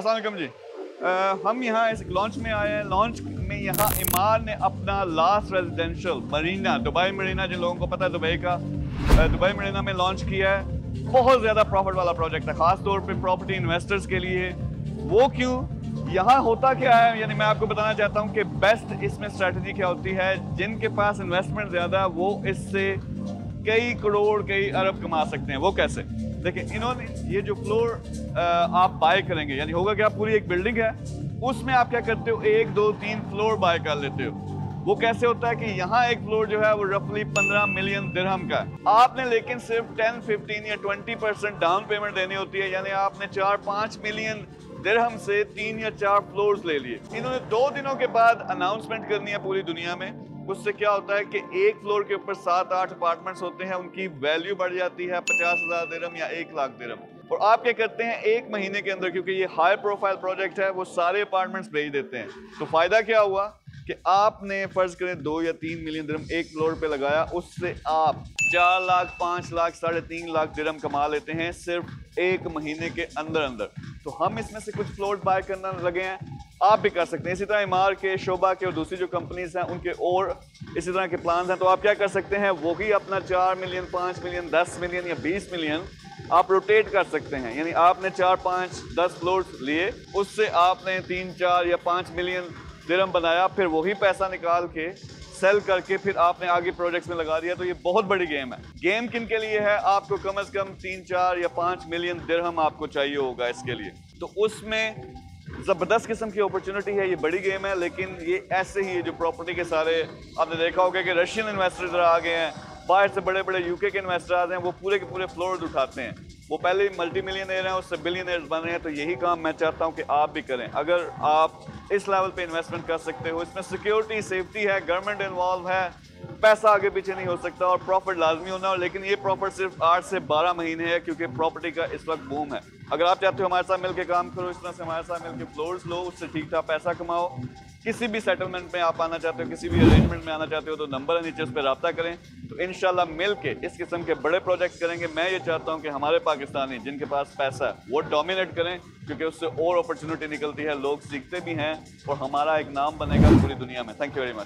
अस्सलाम वालेकुम जी। हम यहाँ इस लॉन्च में आए हैं। लॉन्च में यहाँ इमार ने अपना last residential marina, Dubai marina, जिन लोगों को पता है दुबई का, दुबई मरीना में लॉन्च किया है। बहुत ज़्यादा प्रॉफिट वाला प्रोजेक्ट है, ख़ास तौर पे प्रॉपर्टी इन्वेस्टर्स के लिए। वो क्यों, यहाँ होता क्या है, यानी मैं आपको बताना चाहता हूँ कि बेस्ट इसमें स्ट्रैटेजी क्या होती है। जिनके पास इन्वेस्टमेंट ज़्यादा है वो इससे कई करोड़ कई अरब कमा सकते हैं। वो कैसे? देखिए, इन्होंने ये जो फ्लोर आप बाय करेंगे, यानी होगा कि आप पूरी एक बिल्डिंग है, उसमें आप क्या करते हो, 1 2 3 फ्लोर बाय कर लेते हो। वो कैसे होता है कि यहाँ एक फ्लोर जो है वो रफली 15 मिलियन दिरहम का है। आपने लेकिन सिर्फ 10, 15 या 20% डाउन पेमेंट देनी होती है, यानी आपने 4-5 मिलियन दिरहम से 3 या 4 फ्लोर्स ले लिए। इन्होंने 2 दिनों के बाद अनाउंसमेंट करनी है पूरी दुनिया में। उससे क्या होता है कि एक फ्लोर के ऊपर 7-8 अपार्टमेंट्स होते हैं, उनकी वैल्यू बढ़ जाती है 50,000 दिरहम या 1 लाख दिरहम। और आप क्या करते हैं, 1 महीने के अंदर, क्योंकि ये हाई प्रोफाइल प्रोजेक्ट है, वो सारे अपार्टमेंट्स भेज देते हैं। तो फायदा क्या हुआ कि आपने फर्ज करें 2 या 3 मिलियन दिरहम एक फ्लोर पे लगाया, उससे आप 4 लाख, 5 लाख, 3.5 लाख दिरहम कमा लेते हैं सिर्फ 1 महीने के अंदर अंदर। तो हम इसमें से कुछ फ्लोर बाय करना लगे हैं, आप भी कर सकते हैं। इसी तरह इमार के, शोभा के और दूसरी जो कंपनीज हैं उनके और इसी तरह के प्लान्स हैं। तो आप क्या कर सकते हैं, वो ही अपना 4 मिलियन, 5 मिलियन, 10 मिलियन या 20 मिलियन आप रोटेट कर सकते हैं। यानी आपने 4, 5, 10 फ्लोर्स लिए, उससे आपने 3, 4 या 5 मिलियन दिरहम बनाया, फिर वही पैसा निकाल के सेल करके फिर आपने आगे प्रोजेक्ट्स में लगा दिया। तो ये बहुत बड़ी गेम है। गेम किन के लिए है? आपको कम से कम 3, 4 या 5 मिलियन दिरहम आपको चाहिए होगा इसके लिए। तो उसमें जबरदस्त किस्म की अपॉर्चुनिटी है, ये बड़ी गेम है। लेकिन ये ऐसे ही, जो प्रॉपर्टी के सारे आपने देखा होगा कि रशियन इन्वेस्टर्स आ गए हैं, बाहर से बड़े बड़े यूके के इन्वेस्टर्स हैं, वो पूरे के पूरे फ्लोर्स उठाते हैं। वो पहले ही मल्टी मिलियनर हैं, उससे बिलियनर्स बन रहे हैं। तो यही काम मैं चाहता हूं कि आप भी करें। अगर आप इस लेवल पे इन्वेस्टमेंट कर सकते हो, इसमें सिक्योरिटी, सेफ्टी है, गवर्नमेंट इन्वॉल्व है, पैसा आगे पीछे नहीं हो सकता और प्रॉफिट लाजमी होना। लेकिन ये प्रॉफिट सिर्फ 8 से 12 महीने है, क्योंकि प्रॉपर्टी का इस वक्त बूम है। अगर आप चाहते हो हमारे साथ मिलकर काम करो, इस तरह से हमारे साथ मिलकर फ्लोर्स लो, उससे ठीक ठाक पैसा कमाओ, किसी भी सेटलमेंट में आप आना चाहते हो, किसी भी अरेंजमेंट में आना चाहते हो, तो नंबर है नीचे, उस पर रब्ता करें। तो इंशाल्लाह मिल के इस किस्म के बड़े प्रोजेक्ट करेंगे। मैं ये चाहता हूँ कि हमारे पाकिस्तानी जिनके पास पैसा है वो डोमिनेट करें, क्योंकि उससे और अपॉर्चुनिटी निकलती है, लोग सीखते भी हैं और हमारा एक नाम बनेगा पूरी दुनिया में। Thank you very much.